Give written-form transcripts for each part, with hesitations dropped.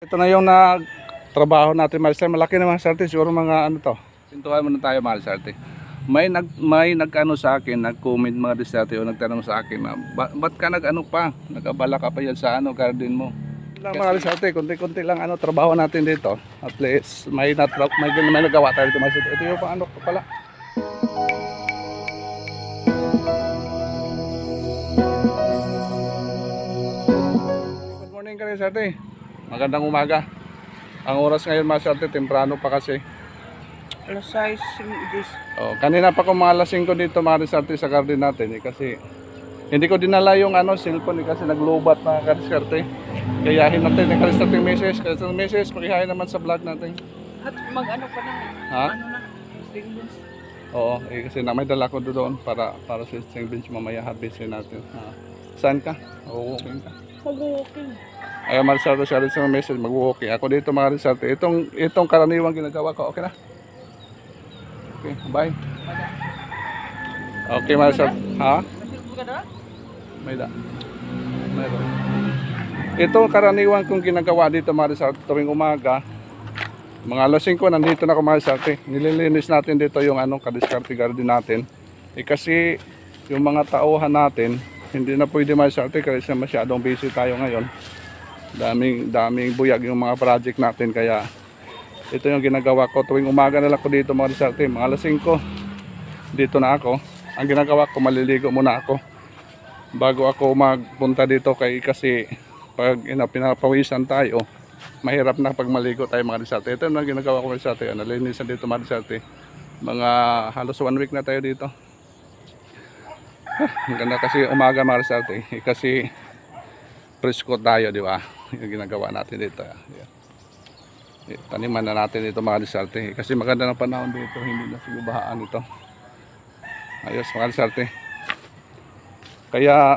Ito na yung trabaho natin, Marisarte. Malaki naman, Marisarte. Siguro mga ano to. Pintuhan muna tayo, Marisarte. May nag-ano sa akin, nag-comment mga Marisarte o nagtanong sa akin na ba't ka nag-ano pa? Nagabala ka pa yan sa ano, garden mo. Lang mga Marisarte, konti-konti lang ano trabaho natin dito. At least may nagawa tayo dito, Marisarte. Ito yung paano pala. Good morning ka rin, Marisarte. Magandang umaga. Ang oras ngayon, Marisarte, temprano pa kasi. Alas 6 this. Oh, kanina pa ko mga alas 5 dito, Marisarte, sa garden natin kasi hindi ko dinala yung cellphone kasi naglubat na Marisarte. Kayahin natin ng Marisarte message. Kasi message, pakihain naman sa vlog natin. At mag-ano pa na. Ha? Ano na? String beans. Oo, kasi may dala ko doon para sa string bench mamaya harvestin natin. Saan ka? Okay ka. Mag-walking. Ay, Marisarte, siya rin sa message, mag-walking. Ako dito, Marisarte. Itong karaniwang ginagawa ko, okay na? Okay, bye. Okay, Marisarte. Ha? May da. Meron. Ito karaniwan kong ginagawa dito, Marisarte, tuwing umaga. Mga alas 5 nandito na ako, Marisarte. Nililinis natin dito yung kadiskarte garden natin. Kasi yung mga tauhan natin, hindi na pwede, Marisarte, kasi masyadong busy tayo ngayon. Daming buyag yung mga project natin, kaya ito yung ginagawa ko tuwing umaga na lang ko dito, Marisarte. Mga alas 5 dito na ako. Ang ginagawa ko, maliligo muna ako bago ako magpunta dito kasi pag pinapawisan tayo, mahirap na pag maligo tayo, Marisarte. Ito yung ginagawa ko, Marisarte. Nalinisan dito, Marisarte. Mga halos 1 week na tayo dito. Ang ganda kasi umaga, Marisarte, kasi presko tayo, di ba? Yung ginagawa natin dito. Taniman na natin dito, Marisarte, kasi maganda ng panahon dito, hindi na sinubahaan ito. Ayos, Marisarte. Kaya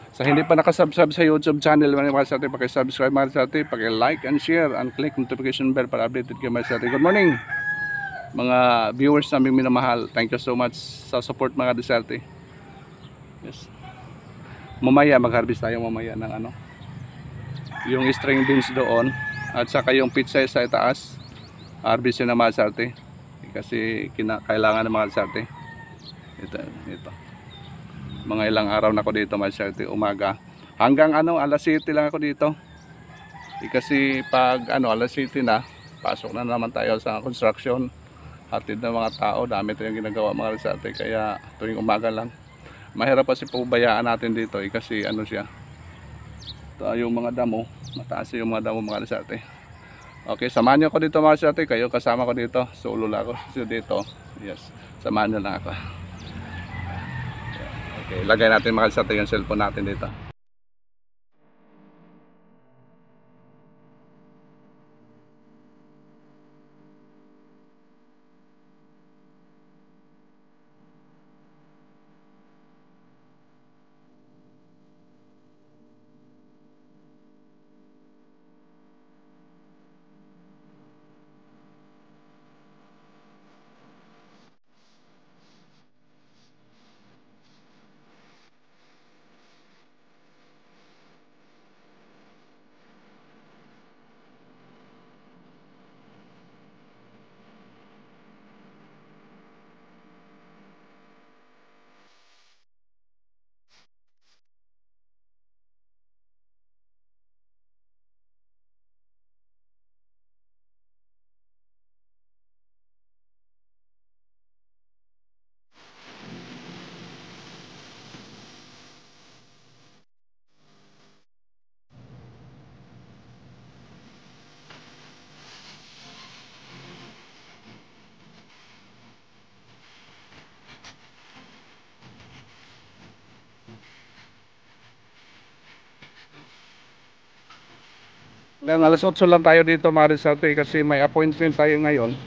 sa hindi pa nakasubscribe sa YouTube channel, Marisarte, paki-subscribe, Marisarte, paki-like and share and click notification bell para updated kayo, Marisarte. Good morning mga viewers naming minamahal. Thank you so much sa support, mga Marisarte. Yes. Mamaya mag-harvest tayo mamaya ng yung string beans doon at saka yung pizza sa itaas. Harvest yun na, Marisarte, kasi kailangan ng Marisarte. Ito. Mga ilang araw na ako dito, Marisarte, umaga. Hanggang alas 7 lang ako dito. Kasi pag alas 7 na, pasok na naman tayo sa construction. Hatid ng mga tao, dami tayong ginagawa, Marisarte. Kaya tuwing umaga lang. Mahirap kasi pabayaan natin dito kasi siya. Ito yung mga damo, mataas yung mga damo, Marisarte. Okay, samahan niyo ako dito, Marisarte. Kayo kasama ko dito. Solo lang ako dito. Yes, samahan niyo lang ako. Okay, lagay natin, Marisarte, yung cellphone natin dito. Ngayon, alas 8 lang tayo dito, Marisarte, kasi may appointment tayo ngayon.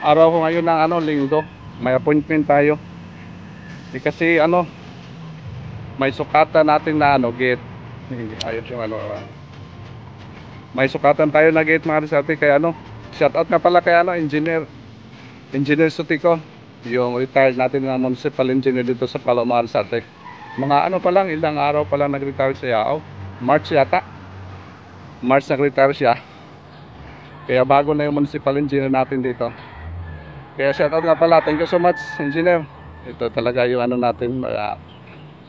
Araw ko ngayon ng linggo. May appointment tayo. Kasi may sukatan natin na gate. Ayos yung may sukatan tayo na gate, Marisarte, kaya shout out nga pala kay Engineer Sutico, yung retired natin na municipal engineer dito sa Palo, Marisarte. Mga pa lang, ilang araw pa lang nag-retire sa Yao. March yata. Mars Secretary siya. Kaya bago na yung municipal engineer natin dito. Kaya shout out nga pala, thank you so much engineer. Ito talaga yung ano natin,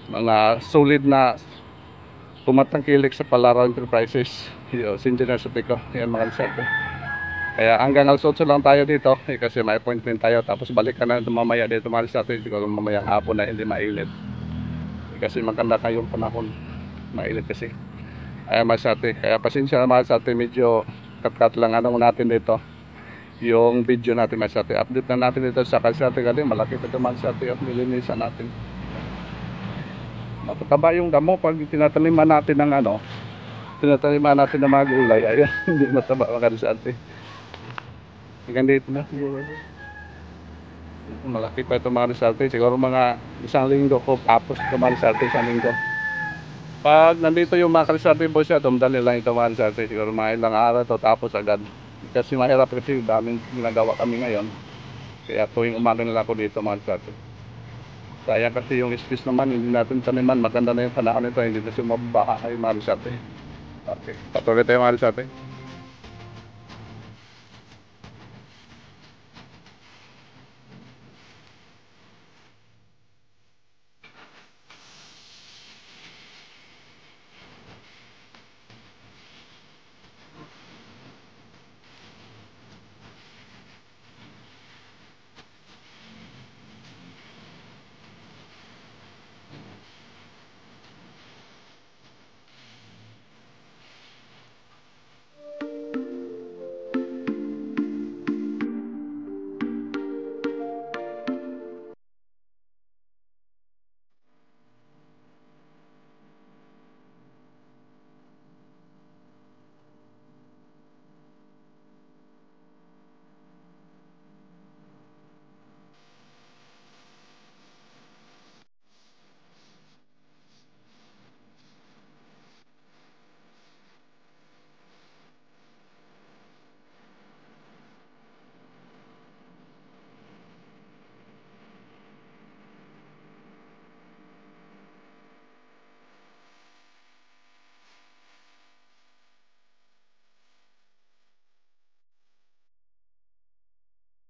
mga solid na pumatangkilik sa Palaro Enterprises. Yung si Engineer Supico, yan mga reserve. Kaya hanggang alas 8 lang tayo dito kasi may appointment tayo, tapos balikan na mamaya dito mga reserve. Siguro mamaya hapon na hindi mainit kasi maganda kayong panahon, mainit kasi. Ay masate, kaya pasensya na mga sate, medyo cut lang ano natin dito yung video natin mga sate. Update na natin dito sa Kalsate Galing, malaki pa ito mga sate, at nilinisan natin. Matataba yung damo pag tinataniman natin ng ano, tinataniman natin ng mga gulay. Ayan, hindi mataba mga sate. Hanggang dito na siguro. Malaki pa ito mga sate, siguro mga isang linggo ko tapos ito mga sate, isang linggo. Pag nandito yung mga Kalsate po siya, dumdali lang ito mga sate, siguro mga ilang araw to tapos agad. Kasi mahirap kasi daming ginagawa kami ngayon. Kaya tuwing umaga nila ako dito mga sate. Sayang kasi yung space naman, hindi natin taniman. Maganda na yung panahon nito, hindi na siya mabaha ay mga sate. Okay, patuloy tayo mga sate.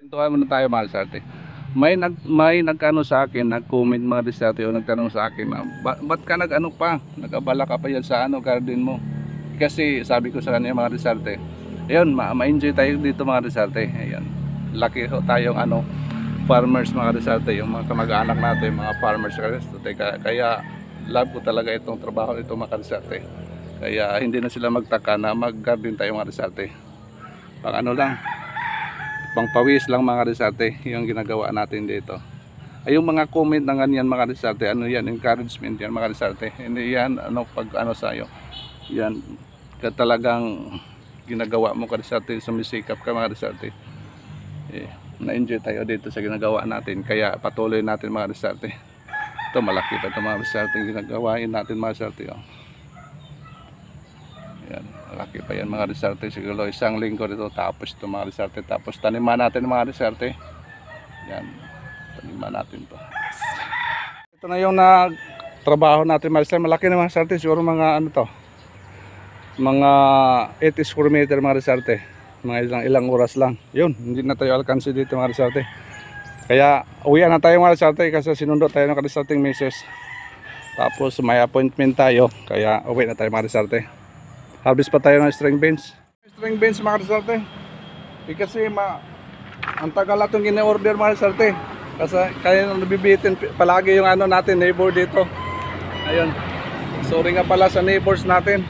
Tuhan muna tayo mga sate. May nagkano sa akin, nag-comment mga disate o nagtanong sa akin na ba't ka nag-ano pa, nag-abala ka pa yan sa ano, garden mo. Kasi sabi ko sa kanya mga disate, ayun, ma-enjoy tayo dito mga disate. Ayun, laki ho tayong ano, farmers mga disate, yung mga kamag-anak natin, mga farmers mga disate. Kaya love ko talaga itong trabaho nito mga disate. Kaya hindi na sila magtaka na mag-garden tayo mga disate. Pang ano lang, pangpawis lang mga disate yung ginagawa natin dito. Ay yung mga comment na ganyan mga disate, ano yan, encouragement yan mga disate. Hindi yan ano pag ano sayo. Yan talagang ginagawa mo ka disate, sumisikap ka mga disate. Na-enjoy tayo dito sa ginagawa natin, kaya patuloy natin mga disate. Ito malaki pa ito mga disate ginagawain natin mga disate. Yan, malaki pa yan mga disarte, siguro isang linggo dito tapos ito mga disarte, tapos taniman natin mga disarte. Yan, taniman natin to. Ito na yung trabaho natin mga disarte, malaki na mga disarte, siguro mga ano to, mga 80 square meter mga disarte, mga ilang oras lang. Yun, hindi na tayo alkansi dito mga disarte. Kaya uwian na tayo mga disarte kasi sinundo tayo ng disarting misis. Tapos may appointment tayo, kaya uwi na tayo mga disarte. Harvest pa tayo ng string beans. String beans mga disarte. Kasi ang tagal natong gina-order mga disarte. Kasi kaya nabibitin palagi yung ano natin, neighbor dito. Ayun. Sorry nga pala sa neighbors natin.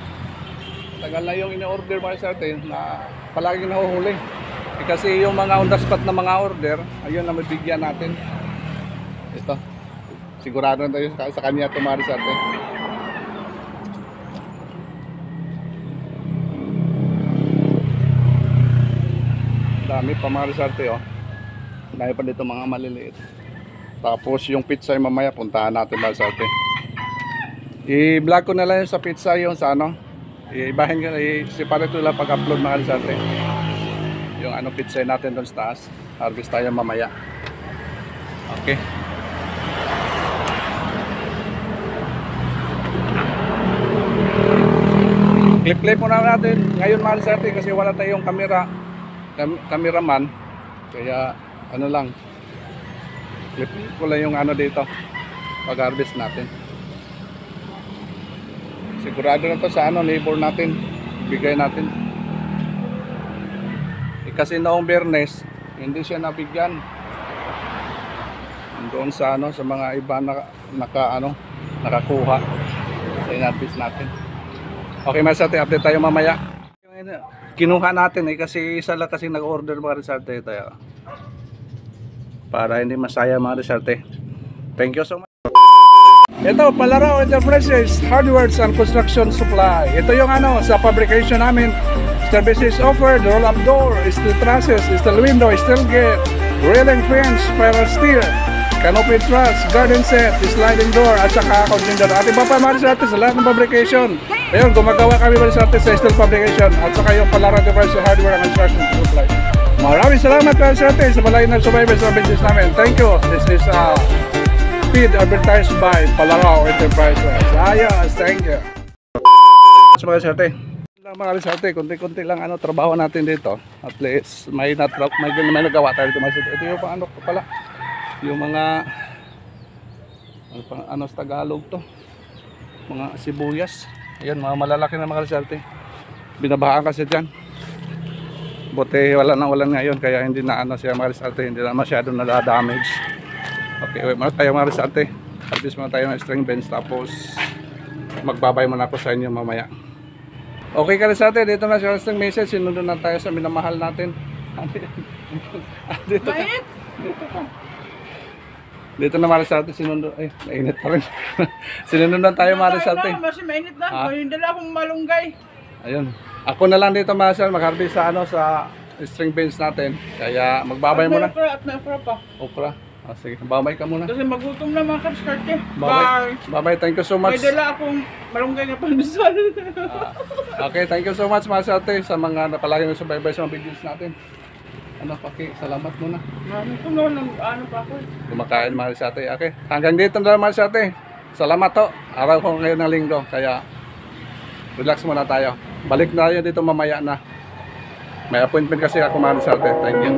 Tagal na yung in-order mga disarte na palagi nahuhuli. Kasi yung mga on the spot na mga order, ayun na mabigyan natin. Ito. Sigurado na tayo sa kanya ito mga disarte. Dami pa mga disarte dahil pa dito mga maliliit. Tapos yung pizza yung mamaya puntahan natin mga disarte. I-vlog ko na lang yung sa pizza yung sa ano, ibahin ko, i-separate ko lang pag-upload mga disarte. Yung ano pizza natin doon sa taas. Harvest tayo mamaya. Okay. Clip i-clip muna natin ngayon mga sa atin kasi wala tayong cameraman. Kaya ano lang, clip ko lang yung ano dito pag-harvest natin. Sigurado na to sa ano, neighbor natin, bigay natin. Kasi noong Biyernes hindi siya nabigyan doon sa ano, sa mga iba na nakakuha sa in-harvest natin. Okay mga sate, update tayo mamaya. Kinuha natin kasi isa lang kasi nag-order mga resarte tayo para hindi masaya mga resarte. Thank you so much. Ito, Palaro Enterprises, Hardwares and Construction Supply. Ito yung ano, sa fabrication namin. Services offered, roll-up door, steel trusses, steel window, steel gate, railing fence, spiral steel, canopy truss, garden set, sliding door, at saka counting door. At iba pa mga sa lahat ng fabrication. Ayun, gumagawa kami mga sa steel fabrication at saka yung Palaro Enterprises, Hardware and Construction Supply. Maraming salamat mga sa balay ng survivors sa business namin. Thank you. This is feed advertised by Palaro Enterprises. Ayos, thank you. Mga sate, mga sate, konti-konti lang ano trabaho natin dito. At least may nagawa tayo dito. Ito yung pang ano pala, yung mga ano sa Tagalog to, mga sibuyas. Ayan, mga malalaki na mga sate. Binabahaan kasi dyan. Buti wala ngayon kaya hindi na ano siya mga sate, hindi na masyado nadadamage. Okay, wait muna tayo mga resarte. Harvest muna tayo ng string beans tapos magbabay muna ako sa inyo mamaya. Okay ka resarte, dito na siya string message. Sinunod na tayo sa minamahal natin. Dito ka. Dito na mga resarte, sinunod. Ay, nainit pa rin. Sinunod na tayo mga resarte. Mas mainit na. Hindi na akong malunggay. Ayun. Ako na lang dito mga resarte, mag-harvest sa ano sa string beans natin. Kaya magbabay muna. At may okra pa. Okra. Ah, sige, babay ka muna. Kasi magutom na mga kapskarte. Bye. Bye. Thank you so much. May dala akong malunggay na pandesal. Okay, thank you so much mga sate sa mga napalagi na subaybay sa mga videos natin. Ano, salamat muna. Ano pa ako? Kumakain mga sate. Okay, hanggang dito na lang mga sate. Salamat to. Araw ko ngayon ng linggo. Kaya relax muna tayo. Balik na tayo dito mamaya na. May appointment kasi ako mga sate. Thank you.